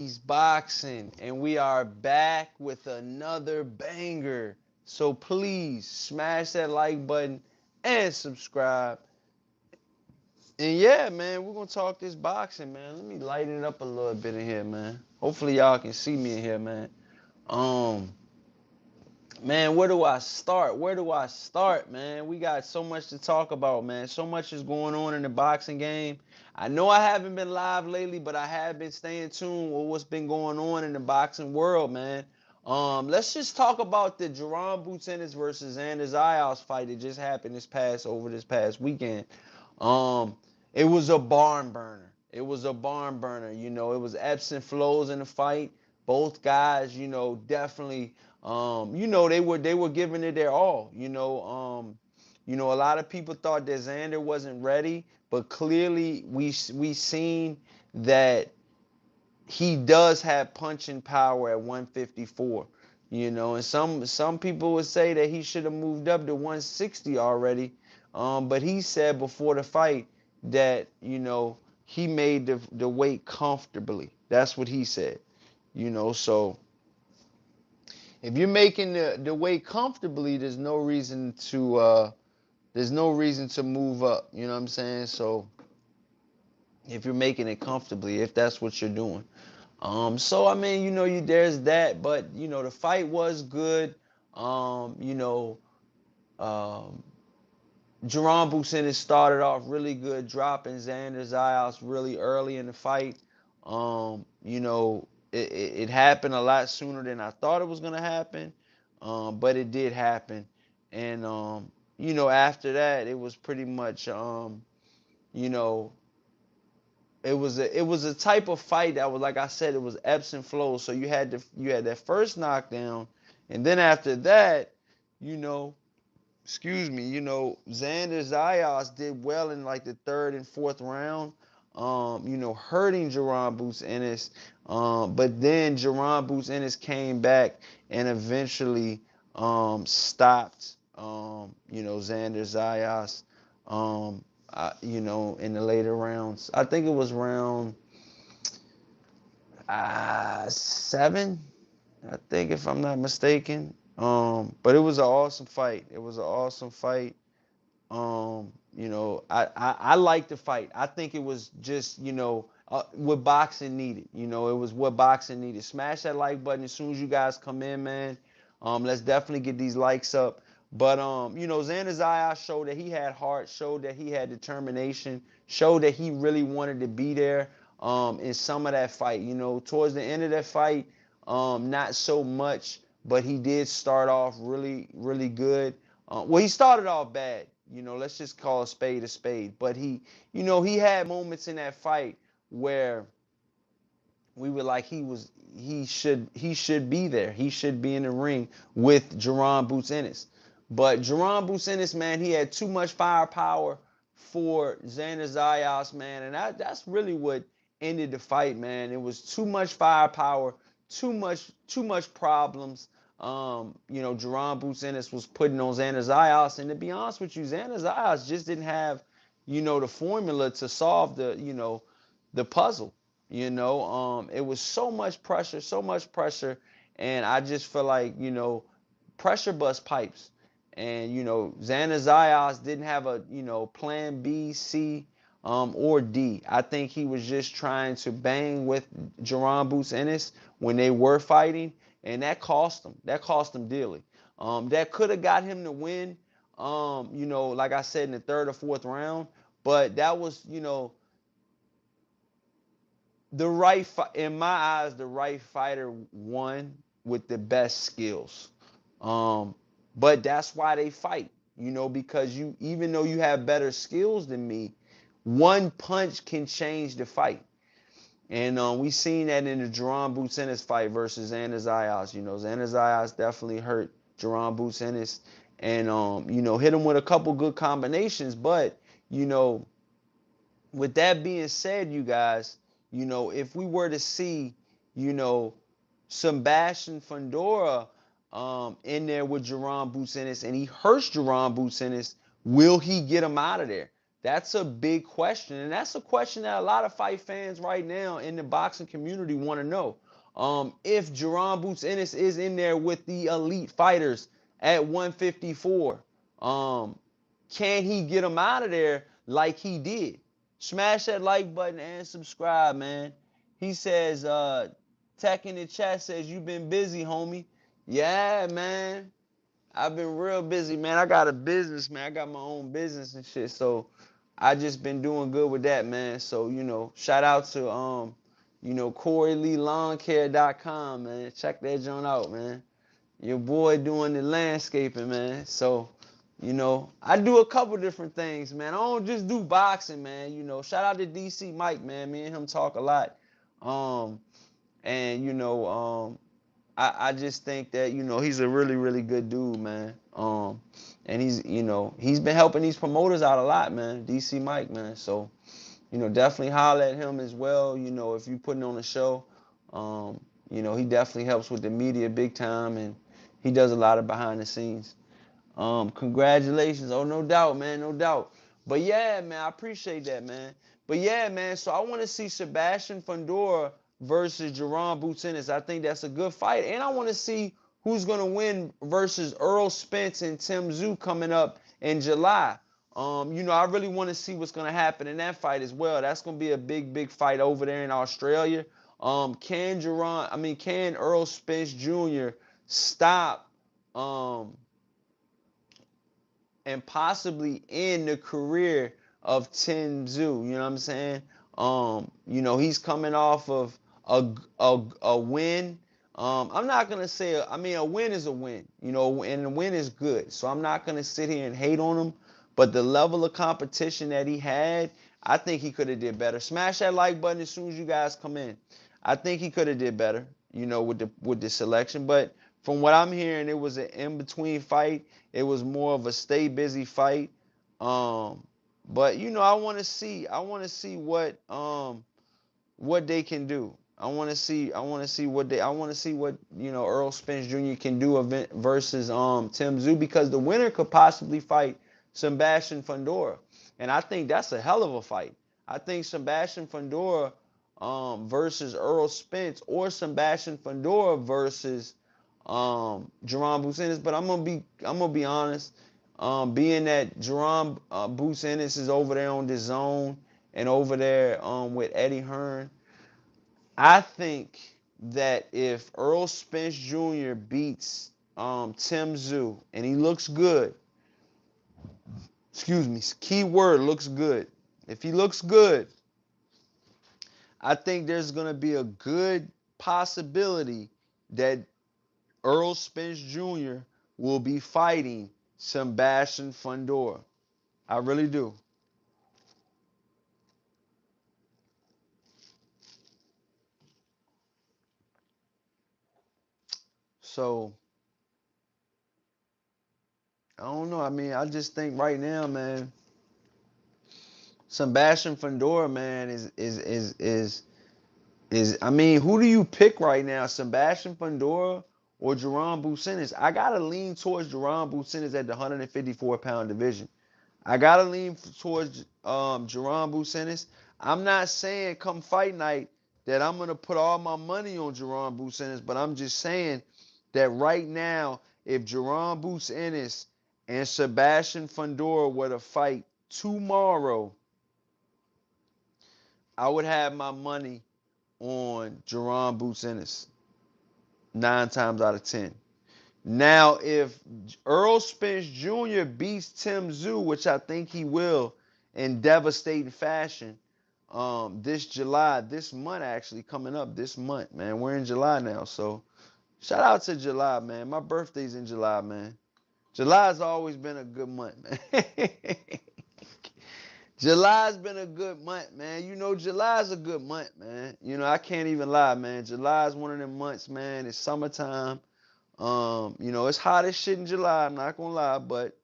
He's boxing, and we are back with another banger. So please smash that like button and subscribe. And yeah, man, we're gonna talk this boxing, man. Let me lighten it up a little bit in here, man. Hopefully y'all can see me in here, man. Um, Man, where do I start? Where do I start, man? We got so much to talk about, man. So much is going on in the boxing game. I know I haven't been live lately, but I have been staying tuned with what's been going on in the boxing world, man. Let's just talk about the Jerron Boots Ennis versus Zander Zayas fight that just happened this past weekend. Um, it was a barn burner. It was a barn burner. It was ebbs and flows in the fight. Both guys, definitely they were giving it their all. A lot of people thought that Zander wasn't ready, but clearly we seen that he does have punching power at 154. And some people would say that he should have moved up to 160 already. But he said before the fight that he made the weight comfortably. That's what he said. So if you're making the weight comfortably, there's no reason to move up. You know what I'm saying? So if you're making it comfortably, if that's what you're doing. So I mean, there's that, but the fight was good. Um, you know, um, Jerron Bucenis started off really good, dropping Zander Zayas really early in the fight. It happened a lot sooner than I thought it was gonna happen, but it did happen. And after that, it was pretty much, you know, it was a type of fight that was, like I said, it was ebbs and flows. So you had that first knockdown, and then after that, you know, Xander Zayas did well in like the third and fourth round, hurting Jerron Boots Ennis. But then Jerron Boots Ennis came back and eventually stopped, Xander Zayas, in the later rounds. I think it was round 7, I think, if I'm not mistaken. But it was an awesome fight. It was an awesome fight. I like the fight. I think it was just, what boxing needed. It was what boxing needed. Smash that like button as soon as you guys come in, man. Let's definitely get these likes up. But Xander Zayas showed that he had heart, showed that he had determination, showed that he really wanted to be there in some of that fight. Towards the end of that fight, not so much, but he did start off really, really good. Well, he started off bad. Let's just call a spade a spade. But he had moments in that fight where we were like, he should be there. He should be in the ring with Jerron Boots Ennis. But Jerron Boots Ennis, man, he had too much firepower for Xander Zayas, man, and that's really what ended the fight, man. It was too much firepower, too much problems. Jerron Boots Ennis was putting on Xander Zayas, and to be honest with you, Xander Zayas just didn't have, the formula to solve the puzzle. It was so much pressure, and I just feel like, pressure bust pipes. And Xander Zayas didn't have a plan B, C, or D. I think he was just trying to bang with Jerron Boots Ennis when they were fighting, and that cost him. That cost him dearly. That could have got him to win. Like I said, in the third or fourth round, but that was in my eyes, the right fighter won with the best skills. Um, but that's why they fight, because even though you have better skills than me, one punch can change the fight. And we seen that in the Jerron Boots Ennis fight versus Xander Zayas. Xander Zayas definitely hurt Jerron Boots Ennis, and hit him with a couple good combinations. But you know, with that being said, you guys, if we were to see, you know, Sebastian Fundora in there with Jerron Boots Ennis, and he hurts Jerron Boots Ennis, will he get him out of there? That's a big question, and that's a question that a lot of fight fans right now in the boxing community want to know. If Jerron Boots Ennis is in there with the elite fighters at 154, can he get him out of there like he did? Smash that like button and subscribe, man. He says, Tech in the chat says, you been busy, homie. Yeah, man. I've been real busy, man. I got a business, man. I got my own business and shit. So I just been doing good with that, man. So, shout out to CoreyLeeLawnCare.com, man. Check that joint out, man. Your boy doing the landscaping, man. So, I do a couple different things, man. I don't just do boxing, man. Shout out to DC Mike, man. Me and him talk a lot. Um, and I just think that he's a really really good dude, man. And he's been helping these promoters out a lot, man. DC Mike, man. So definitely holler at him as well. If you putting on a show, he definitely helps with the media big time, and he does a lot of behind the scenes. Congratulations. Oh, no doubt, man, no doubt. But yeah, man, I appreciate that, man. But yeah, man, so I want to see Sebastian Fundora versus Jerron Boots Ennis. I think that's a good fight. And I want to see who's going to win versus Earl Spence and Tim Tszyu coming up in July. I really want to see what's going to happen in that fight as well. That's going to be a big, big fight over there in Australia. Can Earl Spence Jr. stop and possibly end the career of Tim Tszyu? You know what I'm saying? He's coming off of a win. I'm not gonna say a win is a win, and a win is good. So I'm not gonna sit here and hate on him. But the level of competition that he had, I think he could have did better. Smash that like button as soon as you guys come in. I think he could have did better, with the selection. But from what I'm hearing, it was an in-between fight. It was more of a stay busy fight. But I want to see what they can do. I want to see what Earl Spence Jr. can do versus Tim Tszyu, because the winner could possibly fight Sebastian Fundora, and I think that's a hell of a fight. I think Sebastian Fundora versus Earl Spence, or Sebastian Fundora versus Jerron Boots Ennis. But I'm gonna be honest. Being that Jerron Boots Ennis is over there on the zone and over there with Eddie Hearn, I think that if Earl Spence Jr. beats Tim Tszyu and he looks good, key word, looks good. If he looks good, I think there's gonna be a good possibility that Earl Spence Jr. will be fighting Sebastian Fundora. I really do. So, I don't know. I just think right now, man, Sebastian Fundora, man, who do you pick right now? Sebastian Fundora or Jerron Boots Ennis? I gotta lean towards Jerron Boots Ennis at the 154-pound division. I gotta lean towards Jerron Boots Ennis. I'm not saying come fight night that I'm gonna put all my money on Jerron Boots Ennis, but I'm just saying that right now, if Jerron Boots Ennis and Sebastian Fundora were to fight tomorrow, I would have my money on Jerron Boots Ennis 9 times out of 10. Now, if Earl Spence Jr. beats Tim Tszyu, which I think he will in devastating fashion, this month actually, coming up this month, man. We're in July now, so shout out to July, man. My birthday's in July, man. July's always been a good month, man. July's been a good month, man. July's a good month, man. I can't even lie, man. July's one of them months, man. It's summertime. It's hot as shit in July, I'm not gonna lie, but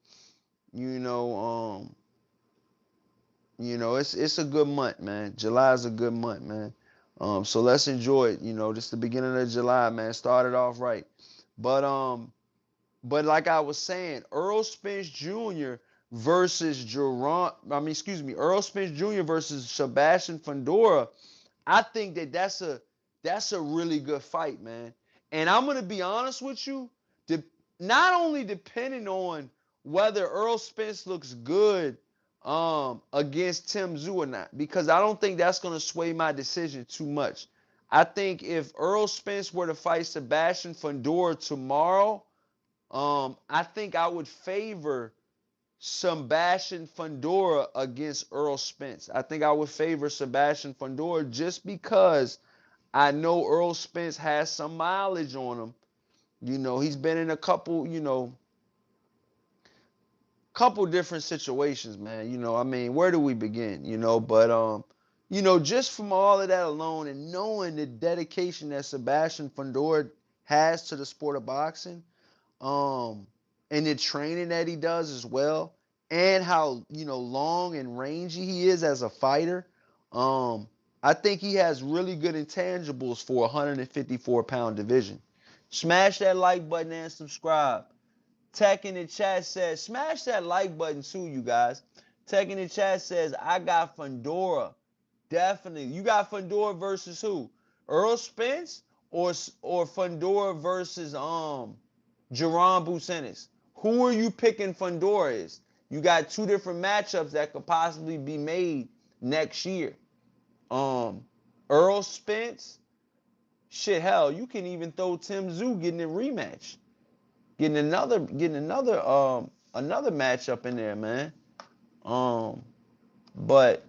it's a good month, man. July is a good month, man. So let's enjoy it. Just the beginning of July, man. Started off right. But like I was saying, Earl Spence Jr. versus Earl Spence Jr. versus Sebastian Fundora, I think that's a really good fight, man. And I'm gonna be honest with you, not only depending on whether Earl Spence looks good against Tim Tszyu or not, because I don't think that's gonna sway my decision too much. I think if Earl Spence were to fight Sebastian Fundora tomorrow, I think I would favor Sebastian Fundora against Earl Spence. I think I would favor Sebastian Fundora just because I know Earl Spence has some mileage on him. He's been in a couple different situations, man. I mean, where do we begin? But just from all of that alone and knowing the dedication that Sebastian Fundora has to the sport of boxing, um, and the training that he does as well, and how long and rangy he is as a fighter. I think he has really good intangibles for a 154-pound division. Smash that like button and subscribe. Tech in the chat says, smash that like button too, you guys. Tech in the chat says, I got Fundora. Definitely. You got Fundora versus who? Earl Spence or Fundora versus Jerron Bucenis? Who are you picking Fundora is? You got two different matchups that could possibly be made next year. Earl Spence, shit, hell, you can even throw Tim Tszyu getting a rematch, getting another matchup in there, man. But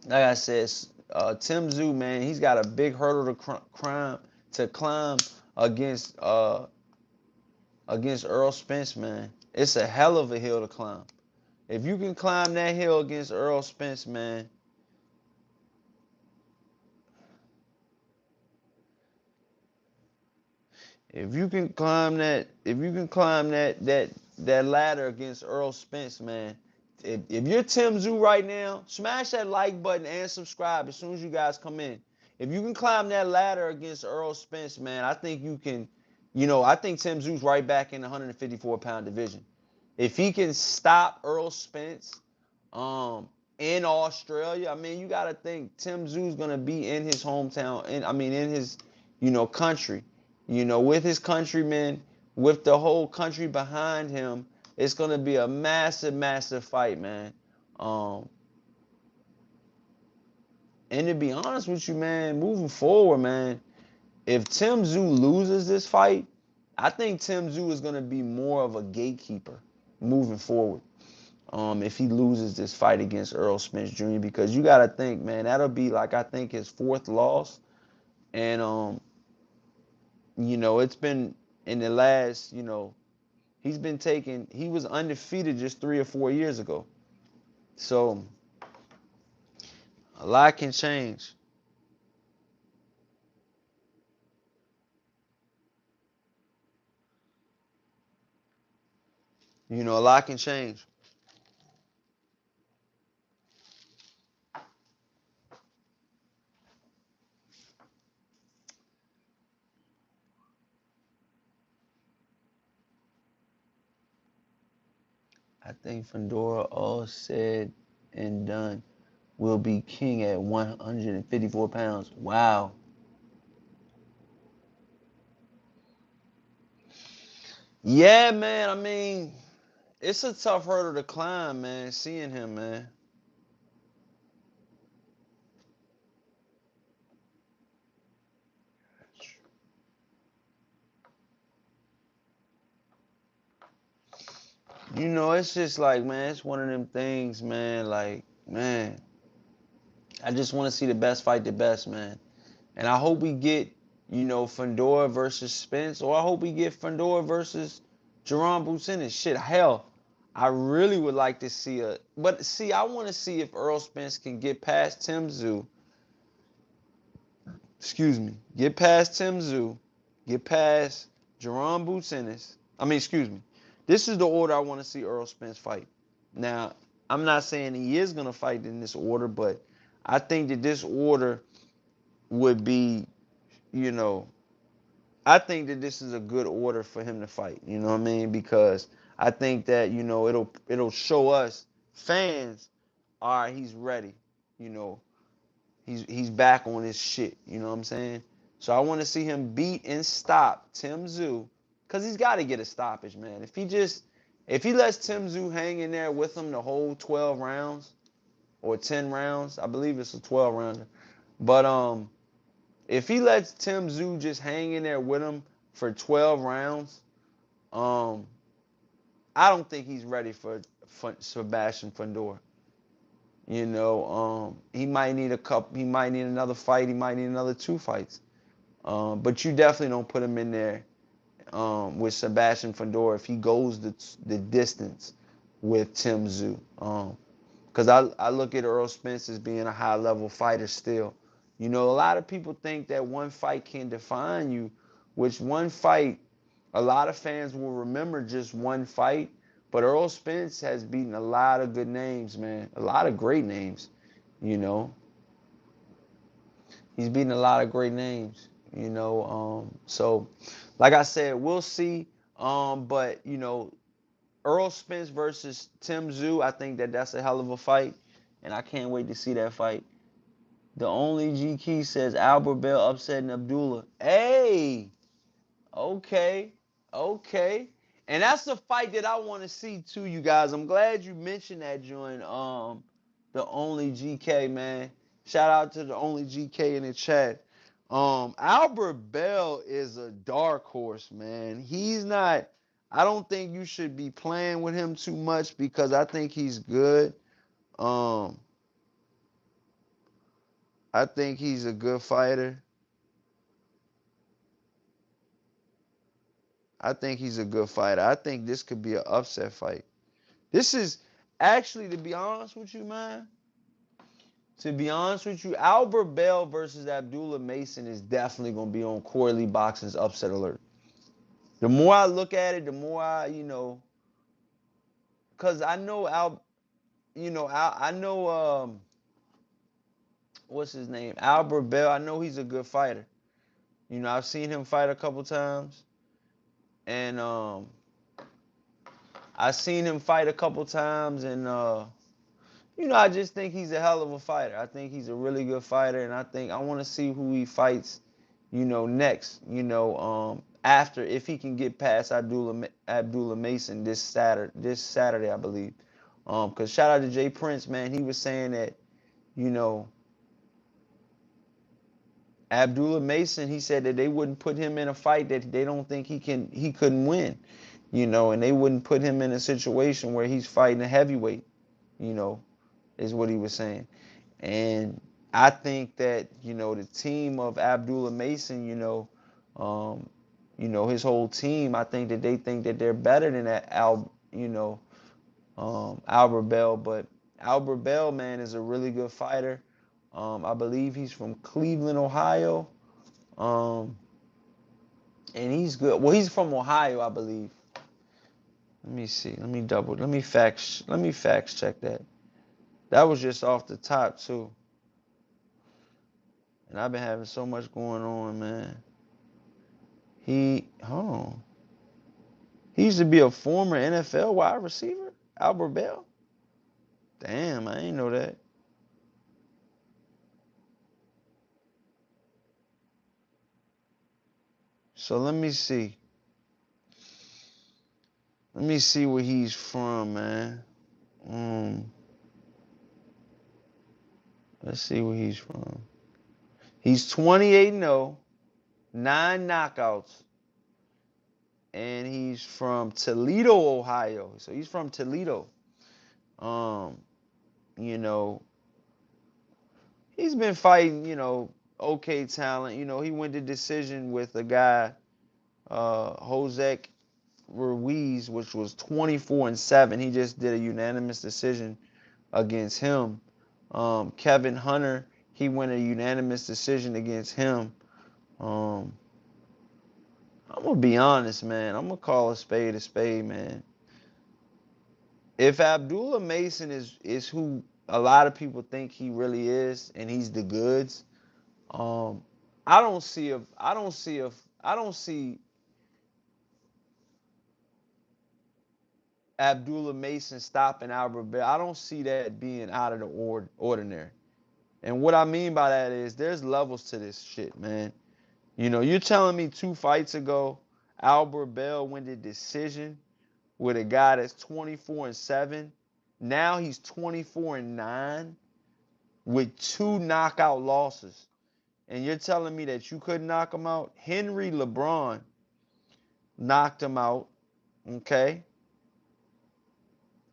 like I said, Tim Tszyu, man, he's got a big hurdle to climb against Earl Spence, man. It's a hell of a hill to climb. If you can climb that hill against Earl Spence, man, if you can climb that ladder against Earl Spence, man, if you're Tim Tszyu right now, smash that like button and subscribe as soon as you guys come in. If you can climb that ladder against Earl Spence, man, I think you can. I think Tim Tszyu's right back in the 154-pound division. If he can stop Earl Spence, in Australia, I mean, you got to think Tim Tszyu's gonna be in his hometown, in his, country, with his countrymen, with the whole country behind him. It's gonna be a massive, massive fight, man. Um, and to be honest with you, man, moving forward, man, if Tim Tszyu loses this fight, I think Tim Tszyu is gonna be more of a gatekeeper moving forward. If he loses this fight against Earl Spence Jr., because you got to think, man, that'll be like, I think, his fourth loss. And, it's been in the last, he was undefeated just 3 or 4 years ago. So a lot can change. A lot can change. I think Fundora, all said and done, will be king at 154 pounds. Wow. Yeah, man. I mean, it's a tough hurdle to climb, man, seeing him, man. It's just like, man, it's one of them things, man. Like, man, I just want to see the best fight the best, man. And I hope we get, Fundora versus Spence, or I hope we get Fundora versus Jerron Bucenis. Shit, hell, I really would like to see but see, I want to see if Earl Spence can get past Tim Tszyu. Excuse me, get past Tim Tszyu, get past Jerron Bucenis. Excuse me. This is the order I want to see Earl Spence fight. Now, I'm not saying he is going to fight in this order, but I think that this order would be, you know, I think that this is a good order for him to fight. You know what I mean? Because I think that, it'll show us fans, all right, he's ready. You know, he's back on his shit. You know what I'm saying? So I want to see him beat and stop Tim Tszyu, cause he's got to get a stoppage, man. If he lets Tim Tszyu hang in there with him the whole 12 rounds or 10 rounds, I believe it's a 12 rounder. But if he lets Tim Tszyu just hang in there with him for 12 rounds, um, I don't think he's ready for Sebastian Fundora. He might need a couple. He might need another fight. He might need another 2 fights. But you definitely don't put him in there with Sebastian Fundora if he goes the distance with Tim Tszyu. Because I look at Earl Spence as being a high level fighter still. A lot of people think that one fight can define you, which one fight, a lot of fans will remember just one fight. But Earl Spence has beaten a lot of good names, man. A lot of great names, you know. He's beaten a lot of great names, So, like I said, we'll see. But, Earl Spence versus Tim Tszyu, I think that's a hell of a fight. And I can't wait to see that fight. The only G Key says Albert Bell upsetting Abdullah. Hey, okay, okay. And that's the fight that I want to see too, you guys. I'm glad you mentioned that, joint. The only GK, man. Shout out to the only GK in the chat. Albert Bell is a dark horse, man. He's not. I don't think you should be playing with him too much because I think he's good. Um, I think he's a good fighter. I think he's a good fighter. I think this could be an upset fight. This is actually, to be honest with you, man. To be honest with you, Albert Bell versus Abdullah Mason is definitely going to be on Corey Lee Boxing's upset alert. The more I look at it, the more because I know I know what's his name, Albert Bell. I know he's a good fighter. I've seen him fight a couple times, and I've seen him fight a couple times, and I just think he's a hell of a fighter. I think he's a really good fighter, and I want to see who he fights, next. After, if he can get past Abdullah Mason this Saturday, I believe. Because shout out to Jay Prince, man. He was saying that, you know, Abdullah Mason. He said that they wouldn't put him in a fight that they don't think he couldn't win, and they wouldn't put him in a situation where he's fighting a heavyweight, you know, is what he was saying. And I think that, the team of Abdullah Mason, his whole team, I think that they think that they're better than that Albert Bell. But Albert Bell, man, is a really good fighter. I believe he's from Cleveland, Ohio. And he's good. Well, he's from Ohio, I believe. Let me see. Let me fact check that. That was just off the top too. And I've been having so much going on, man. Hold on. He used to be a former NFL wide receiver, Albert Bell. Damn, I ain't know that. So let me see. Let me see where he's from, man. Let's see where he's from. He's 28-0, 9 knockouts, and he's from Toledo, Ohio. So he's from Toledo. You know, he's been fighting, okay talent. He went to decision with a guy, Jose Ruiz, which was 24-7. He just did a unanimous decision against him. Kevin Hunter, he went a unanimous decision against him. I'm gonna be honest, man. I'm gonna call a spade, man. If Abdullah Mason is who a lot of people think he really is, and he's the goods, I don't see Abdullah Mason stopping Albert Bell. I don't see that being out of the ordinary. And what I mean by that is there's levels to this shit, man. You know, you're telling me 2 fights ago, Albert Bell went the decision with a guy that's 24-7. Now he's 24-9 with 2 knockout losses. And you're telling me that you couldn't knock him out? Henry LeBron knocked him out, okay?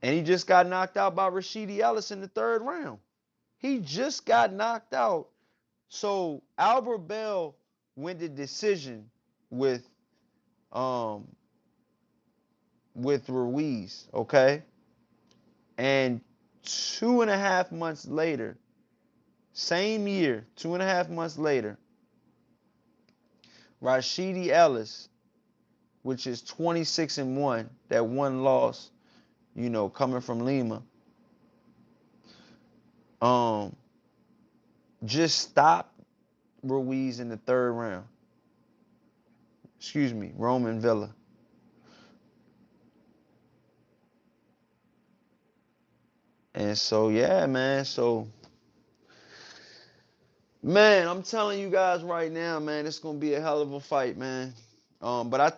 And he just got knocked out by Rashidi Ellis in the 3rd round. He just got knocked out. So Albert Bell went the decision with Ruiz, okay? And 2.5 months later, same year, 2.5 months later, Rashidi Ellis, which is 26-1, that one loss, you know, coming from Lima, just stopped Ruiz in the 3rd round. Excuse me, Roman Villa. And so, yeah, man. So, man, I'm telling you guys right now, man, it's gonna be a hell of a fight, man. But I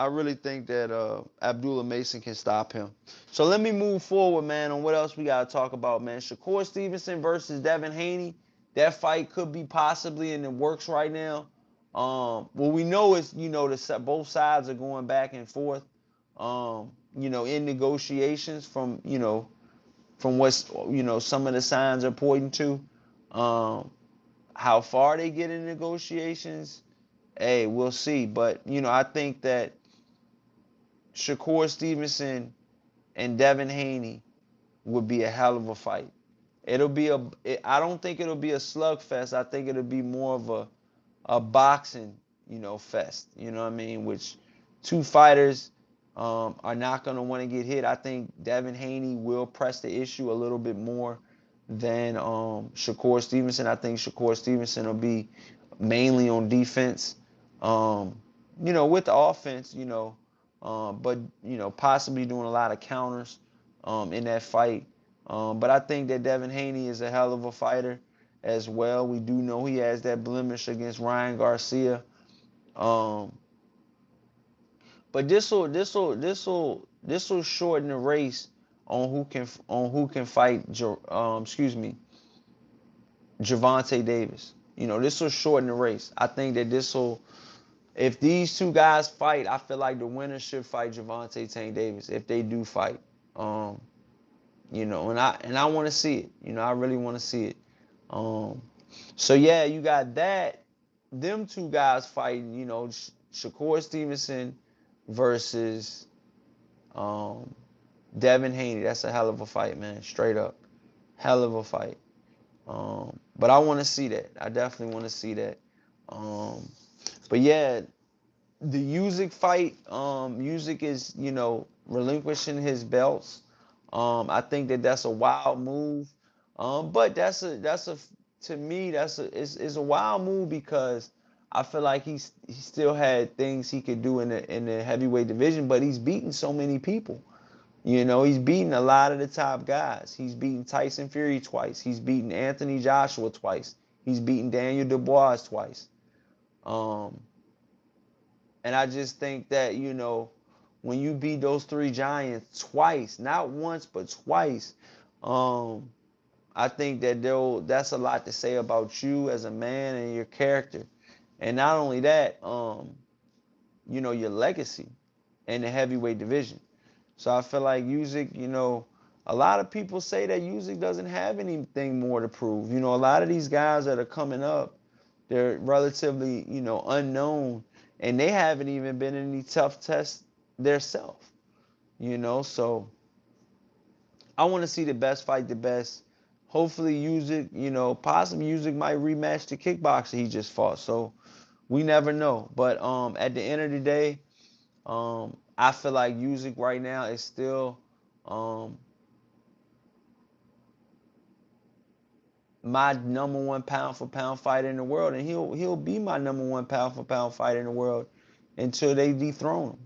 really think that Abdullah Mason can stop him. So let me move forward, man, on what else we gotta talk about, man. Shakur Stevenson versus Devin Haney. That fight could be possibly in the works right now. Well, we know it's, you know, both sides are going back and forth. You know, in negotiations from, you know, from what's, you know, some of the signs are pointing to. How far they get in negotiations, hey, we'll see. But, you know, I think that Shakur Stevenson and Devin Haney would be a hell of a fight. I don't think it'll be a slugfest. I think it'll be more of a boxing, you know, fest. You know what I mean? Which 2 fighters are not going to want to get hit. I think Devin Haney will press the issue a little bit more than Shakur Stevenson. I think Shakur Stevenson will be mainly on defense, you know, with the offense, you know, but, you know, possibly doing a lot of counters in that fight. But I think that Devin Haney is a hell of a fighter as well. We do know he has that blemish against Ryan Garcia. But this will shorten the race on who can fight Gervonta Davis. You know, this will shorten the race. I think that if these 2 guys fight, I feel like the winner should fight Gervonta Tank Davis if they do fight. You know, and I want to see it. You know, I really want to see it. So yeah, you got them 2 guys fighting. You know, Shakur Stevenson versus Devin Haney. That's a hell of a fight, man. Straight up, hell of a fight. But I want to see that. I definitely want to see that. But yeah, the Usyk fight. Usyk is, you know, relinquishing his belts. I think that that's a wild move. But to me it's a wild move because I feel like he still had things he could do in the heavyweight division, but he's beaten so many people. You know, he's beaten a lot of the top guys. He's beaten Tyson Fury twice. He's beaten Anthony Joshua twice. He's beaten Daniel Dubois twice. And I just think that, you know, when you beat those 3 giants twice, not once, but twice, I think that that's a lot to say about you as a man and your character. And not only that, you know, your legacy in the heavyweight division. So I feel like Usyk, you know, a lot of people say that Usyk doesn't have anything more to prove. You know, a lot of these guys that are coming up, they're relatively, you know, unknown, and they haven't even been in any tough tests themselves. You know, so I want to see the best fight the best. Hopefully Usyk, you know, possibly Usyk might rematch the kickboxer he just fought. So we never know. But at the end of the day, I feel like Usyk right now is still my #1 pound for pound fighter in the world, and he'll be my #1 pound for pound fighter in the world until they dethrone him.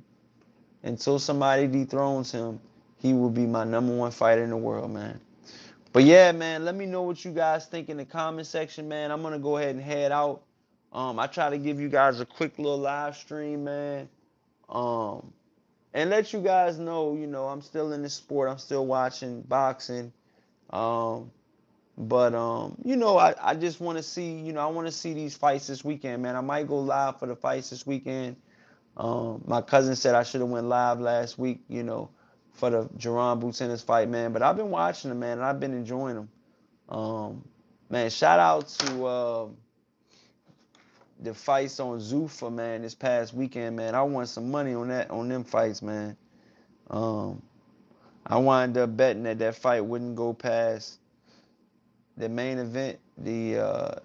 Until somebody dethrones him, he will be my #1 fighter in the world, man. But yeah, man, let me know what you guys think in the comment section, man. I'm gonna go ahead and head out. I try to give you guys a quick little live stream, man. Um, and let you guys know, I'm still in the sport. I'm still watching boxing. Um, but I just want to see, I want to see these fights this weekend, man. I might go live for the fights this weekend. My cousin said I should have went live last week, for the Jerron Boots Ennis fight, man. But I've been watching them, man, and I've been enjoying them. Man, shout out to the fights on Zuffa, man, this past weekend, man. I won some money on them fights, man. Um, I wound up betting that fight wouldn't go past the main event, the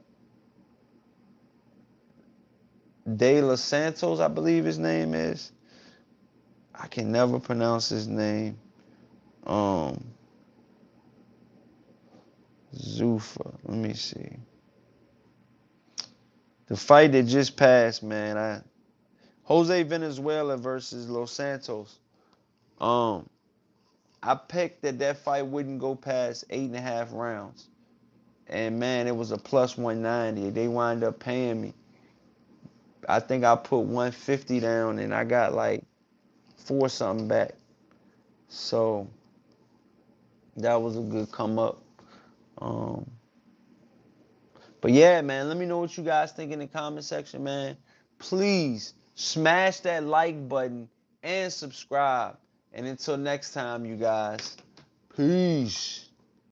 De Los Santos, I believe his name is. I can never pronounce his name. Zuffa. Let me see. The fight that just passed, man. Jose Venezuela versus Los Santos. Um, I picked that fight wouldn't go past 8.5 rounds. And man, it was a plus 190. They wind up paying me. I think I put 150 down and I got like 4 something back. So that was a good come up. But yeah, man, let me know what you guys think in the comment section, man. Please smash that like button and subscribe. And until next time, you guys, peace.